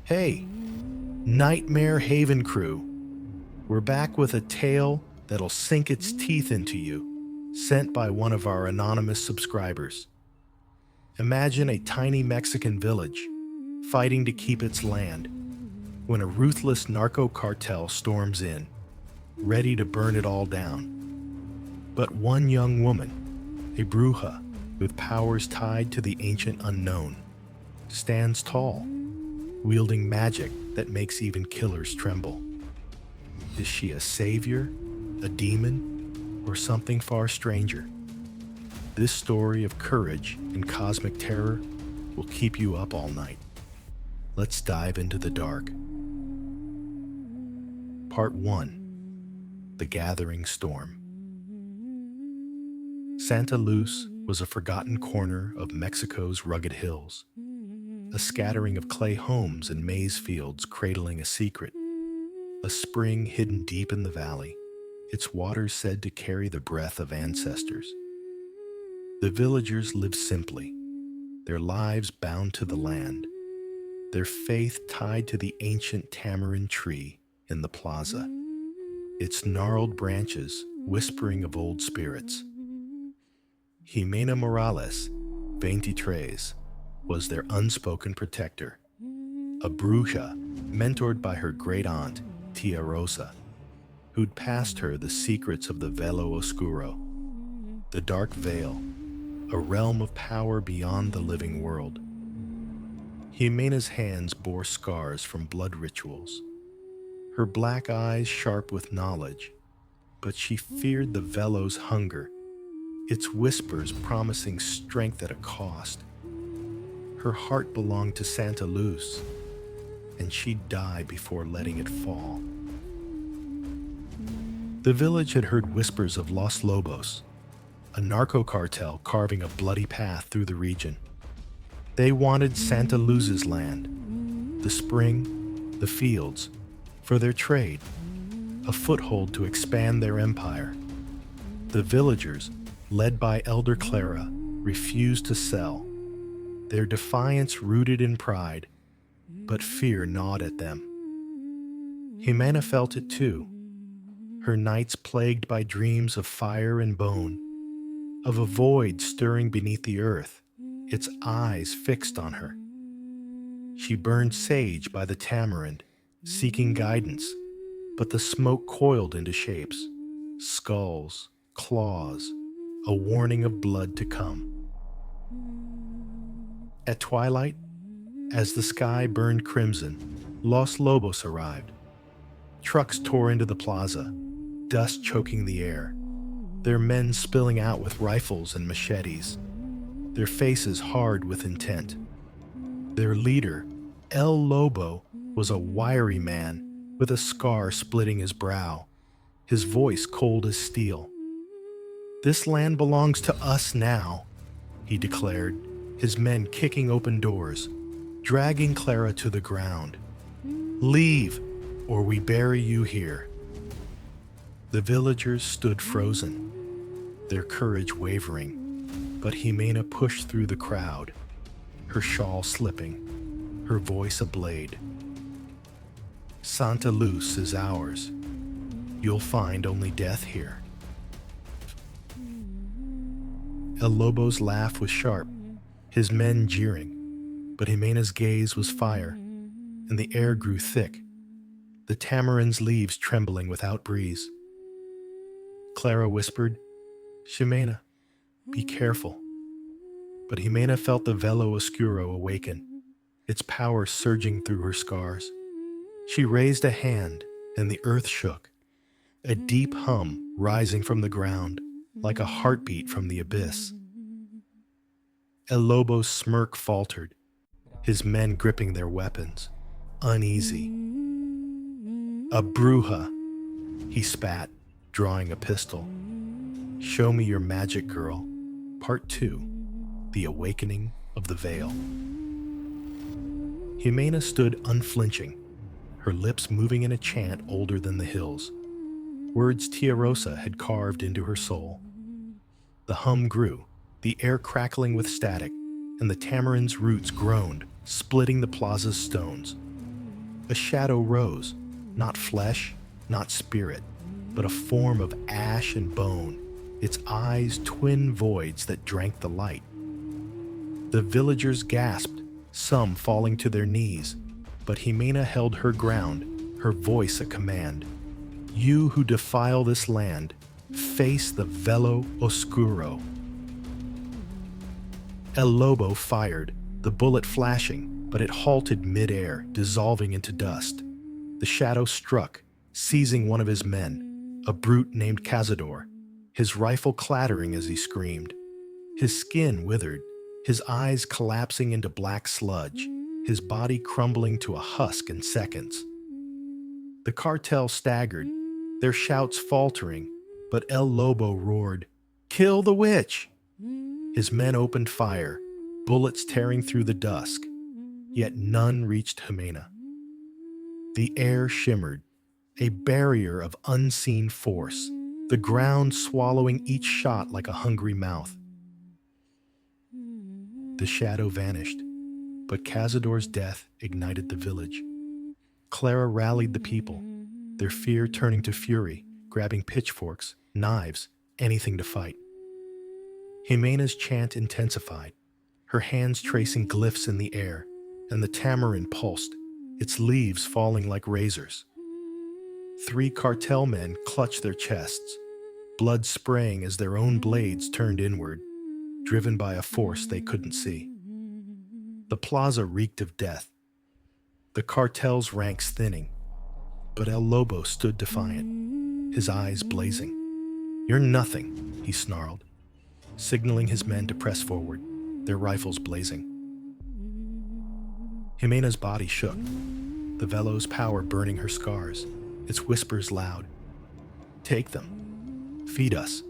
Hey, Nightmare Haven crew. We're back with a tale that'll sink its teeth into you, sent by one of our anonymous subscribers. Imagine a tiny Mexican village fighting to keep its land when a ruthless narco cartel storms in, ready to burn it all down. But one young woman, a Bruja with powers tied to the ancient unknown, stands tall, wielding magic that makes even killers tremble. Is she a savior, a demon, or something far stranger? This story of courage and cosmic terror will keep you up all night. Let's dive into the dark. Part 1. The Gathering Storm. Santa Luz was a forgotten corner of Mexico's rugged hills, a scattering of clay homes and maize fields cradling a secret, a spring hidden deep in the valley, its waters said to carry the breath of ancestors. The villagers lived simply, their lives bound to the land, their faith tied to the ancient tamarind tree in the plaza, its gnarled branches whispering of old spirits. Jimena Morales, 23, was their unspoken protector, a bruja mentored by her great-aunt, Tia Rosa, who'd passed her the secrets of the Velo Oscuro, the dark veil, a realm of power beyond the living world. Jimena's hands bore scars from blood rituals, her black eyes sharp with knowledge, but she feared the Velo's hunger, its whispers promising strength at a cost. Her heart belonged to Santa Luz, and she'd die before letting it fall. The village had heard whispers of Los Lobos, a narco cartel carving a bloody path through the region. They wanted Santa Luz's land, the spring, the fields, for their trade, a foothold to expand their empire. The villagers, led by Elder Clara, refused to sell, their defiance rooted in pride, but fear gnawed at them. Jimena felt it too, her nights plagued by dreams of fire and bone, of a void stirring beneath the earth, its eyes fixed on her. She burned sage by the tamarind, seeking guidance, but the smoke coiled into shapes, skulls, claws, a warning of blood to come. At twilight, as the sky burned crimson, Los Lobos arrived. Trucks tore into the plaza, dust choking the air, their men spilling out with rifles and machetes, their faces hard with intent. Their leader, El Lobo, was a wiry man with a scar splitting his brow, his voice cold as steel. "This land belongs to us now," he declared, his men kicking open doors, dragging Clara to the ground. "Leave, or we bury you here." The villagers stood frozen, their courage wavering, but Jimena pushed through the crowd, her shawl slipping, her voice ablade. "Santa Luz is ours. You'll find only death here." El Lobo's laugh was sharp, his men jeering, but Jimena's gaze was fire, and the air grew thick, the tamarind's leaves trembling without breeze. Clara whispered, "Jimena, be careful." But Jimena felt the Velo Oscuro awaken, its power surging through her scars. She raised a hand, and the earth shook, a deep hum rising from the ground, like a heartbeat from the abyss. El Lobo's smirk faltered, his men gripping their weapons, uneasy. "A Bruja," he spat, drawing a pistol. "Show me your magic, girl." Part 2. The Awakening of the Veil. Jimena stood unflinching, her lips moving in a chant older than the hills, words Tia Rosa had carved into her soul. The hum grew, the air crackling with static, and the tamarind's roots groaned, splitting the plaza's stones. A shadow rose, not flesh, not spirit, but a form of ash and bone, its eyes twin voids that drank the light. The villagers gasped, some falling to their knees, but Jimena held her ground, her voice a command. You who defile this land, face the Velo Oscuro. El Lobo fired, the bullet flashing, but it halted mid-air, dissolving into dust. The shadow struck, seizing one of his men, a brute named Cazador, his rifle clattering as he screamed. His skin withered, his eyes collapsing into black sludge, his body crumbling to a husk in seconds. The cartel staggered, their shouts faltering, but El Lobo roared, "Kill the witch!" His men opened fire, bullets tearing through the dusk, yet none reached Jimena. The air shimmered, a barrier of unseen force, the ground swallowing each shot like a hungry mouth. The shadow vanished, but Cazador's death ignited the village. Clara rallied the people, their fear turning to fury, grabbing pitchforks, knives, anything to fight. Jimena's chant intensified, her hands tracing glyphs in the air, and the tamarind pulsed, its leaves falling like razors. 3 cartel men clutched their chests, blood spraying as their own blades turned inward, driven by a force they couldn't see. The plaza reeked of death, the cartel's ranks thinning, but El Lobo stood defiant, his eyes blazing. "You're nothing," he snarled, signaling his men to press forward, their rifles blazing. Jimena's body shook, the Velo's power burning her scars, its whispers loud. "Take them. Feed us."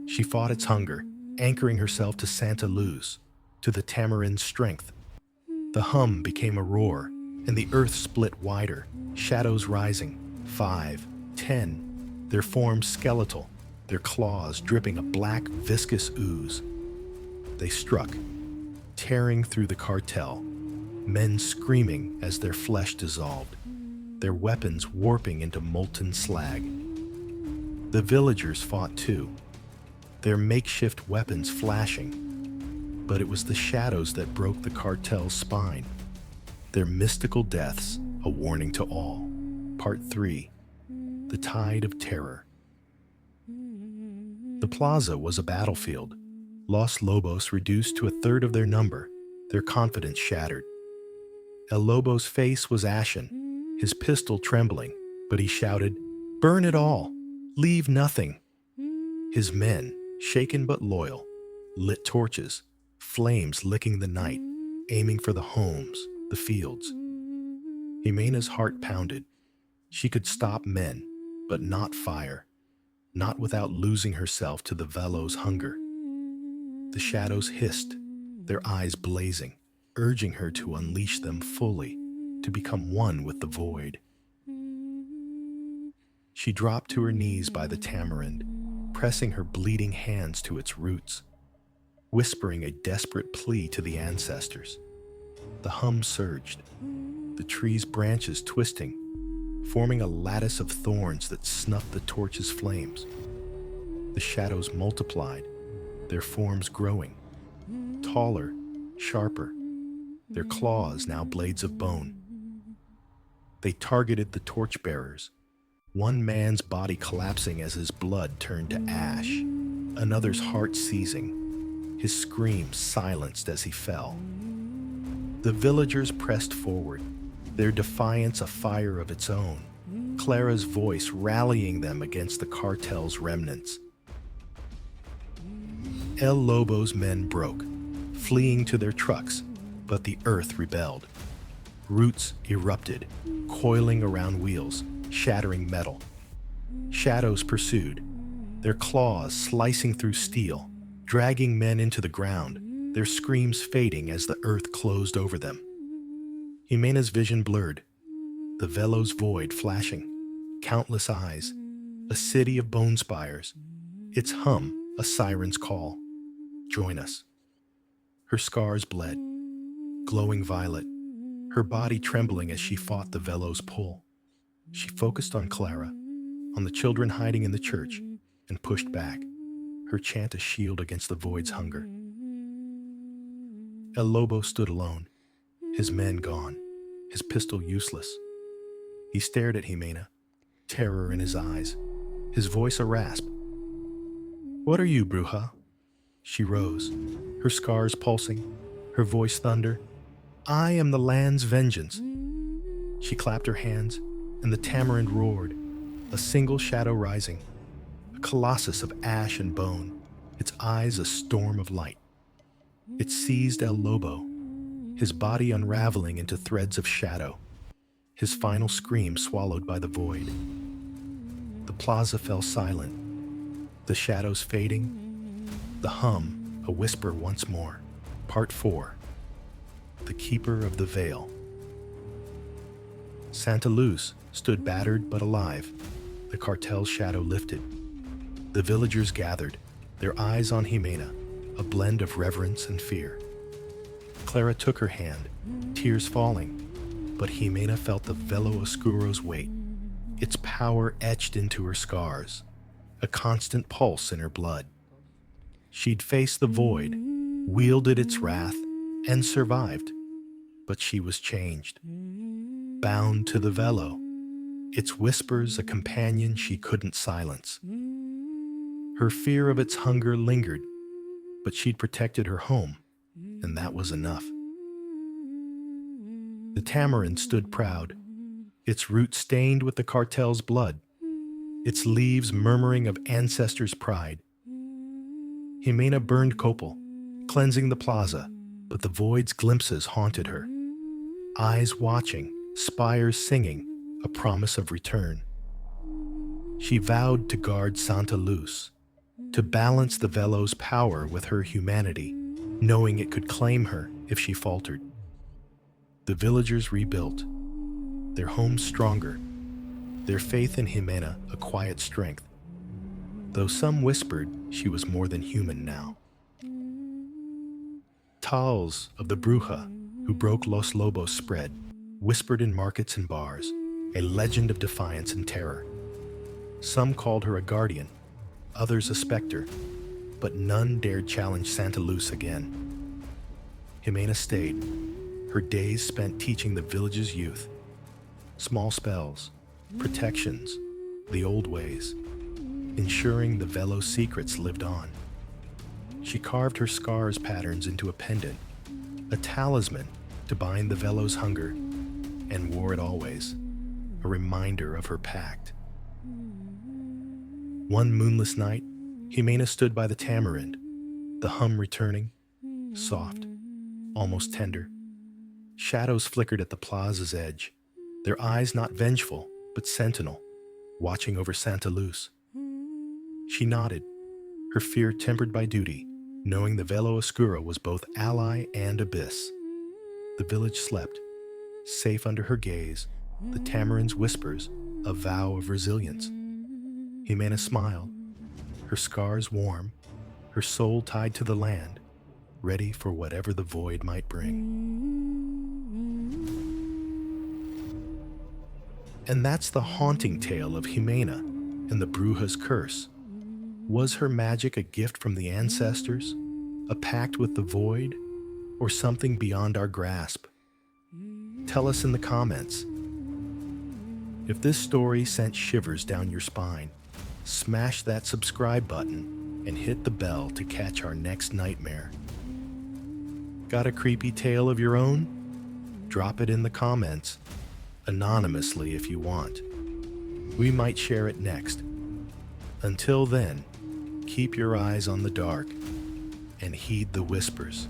She fought its hunger, anchoring herself to Santa Luz, to the tamarind's strength. The hum became a roar, and the earth split wider, shadows rising, 5, 10, their forms skeletal, their claws dripping a black, viscous ooze. They struck, tearing through the cartel, men screaming as their flesh dissolved, their weapons warping into molten slag. The villagers fought too, their makeshift weapons flashing, but it was the shadows that broke the cartel's spine. Their mystical deaths, a warning to all. Part 3. The Tide of Terror. The plaza was a battlefield. Los Lobos reduced to a third of their number, their confidence shattered. El Lobo's face was ashen, his pistol trembling, but he shouted, "Burn it all! Leave nothing!" His men, shaken but loyal, lit torches, flames licking the night, aiming for the homes, the fields. Jimena's heart pounded. She could stop men, but not fire, not without losing herself to the Velo's hunger. The shadows hissed, their eyes blazing, urging her to unleash them fully, to become one with the void. She dropped to her knees by the tamarind, pressing her bleeding hands to its roots, whispering a desperate plea to the ancestors. The hum surged, the tree's branches twisting, forming a lattice of thorns that snuffed the torch's flames. The shadows multiplied, their forms growing, taller, sharper, their claws now blades of bone. They targeted the torchbearers, one man's body collapsing as his blood turned to ash, another's heart seizing, his screams silenced as he fell. The villagers pressed forward, their defiance a fire of its own, Clara's voice rallying them against the cartel's remnants. El Lobo's men broke, fleeing to their trucks, but the earth rebelled. Roots erupted, coiling around wheels, shattering metal. Shadows pursued, their claws slicing through steel, dragging men into the ground, their screams fading as the earth closed over them. Jimena's vision blurred, the Velo's void flashing, countless eyes, a city of bone spires, its hum a siren's call. Join us." Her scars bled, glowing violet, her body trembling as she fought the velo's pull. She focused on Clara, on the children hiding in the church, and pushed back, her chant a shield against the void's hunger. El Lobo stood alone, his men gone, his pistol useless. He stared at Jimena, terror in his eyes, his voice a rasp. "What are you, Bruja?" She rose, her scars pulsing, her voice thunder. "I am the land's vengeance." She clapped her hands, and the tamarind roared, a single shadow rising, a colossus of ash and bone, its eyes a storm of light. It seized El Lobo, his body unraveling into threads of shadow, his final scream swallowed by the void. The plaza fell silent, the shadows fading, the hum a whisper once more. Part 4. The Keeper of the Veil. Santa Luz stood battered but alive, the cartel's shadow lifted. The villagers gathered, their eyes on Jimena, a blend of reverence and fear. Clara took her hand, tears falling, but Jimena felt the Velo Oscuro's weight, its power etched into her scars, a constant pulse in her blood. She'd faced the void, wielded its wrath, and survived, but she was changed. Bound to the Velo, its whispers a companion she couldn't silence. Her fear of its hunger lingered, but she'd protected her home, and that was enough. The tamarind stood proud, its roots stained with the cartel's blood, its leaves murmuring of ancestors' pride. Jimena burned copal, cleansing the plaza, but the void's glimpses haunted her. Eyes watching, spires singing, a promise of return. She vowed to guard Santa Luz, to balance the Velo's power with her humanity, knowing it could claim her if she faltered. The villagers rebuilt, their homes stronger, their faith in Jimena a quiet strength, though some whispered she was more than human now. Tales of the Bruja who broke Los Lobos spread, whispered in markets and bars, a legend of defiance and terror. Some called her a guardian, others a specter, but none dared challenge Santa Luz again. Jimena stayed, her days spent teaching the village's youth. Small spells, protections, the old ways, ensuring the Velo's secrets lived on. She carved her scars patterns into a pendant, a talisman to bind the Velo's hunger, and wore it always, a reminder of her pact. One moonless night, Jimena stood by the tamarind, the hum returning, soft, almost tender. Shadows flickered at the plaza's edge, their eyes not vengeful, but sentinel, watching over Santa Luz. She nodded, her fear tempered by duty, knowing the Velo Oscuro was both ally and abyss. The village slept, safe under her gaze, the tamarind's whispers, a vow of resilience. Jimena smiled, her scars warm, her soul tied to the land, ready for whatever the void might bring. And that's the haunting tale of Jimena and the Bruja's curse. Was her magic a gift from the ancestors, a pact with the void, or something beyond our grasp? Tell us in the comments. If this story sent shivers down your spine, smash that subscribe button and hit the bell to catch our next nightmare. Got a creepy tale of your own? Drop it in the comments, anonymously if you want. We might share it next. Until then, keep your eyes on the dark and heed the whispers.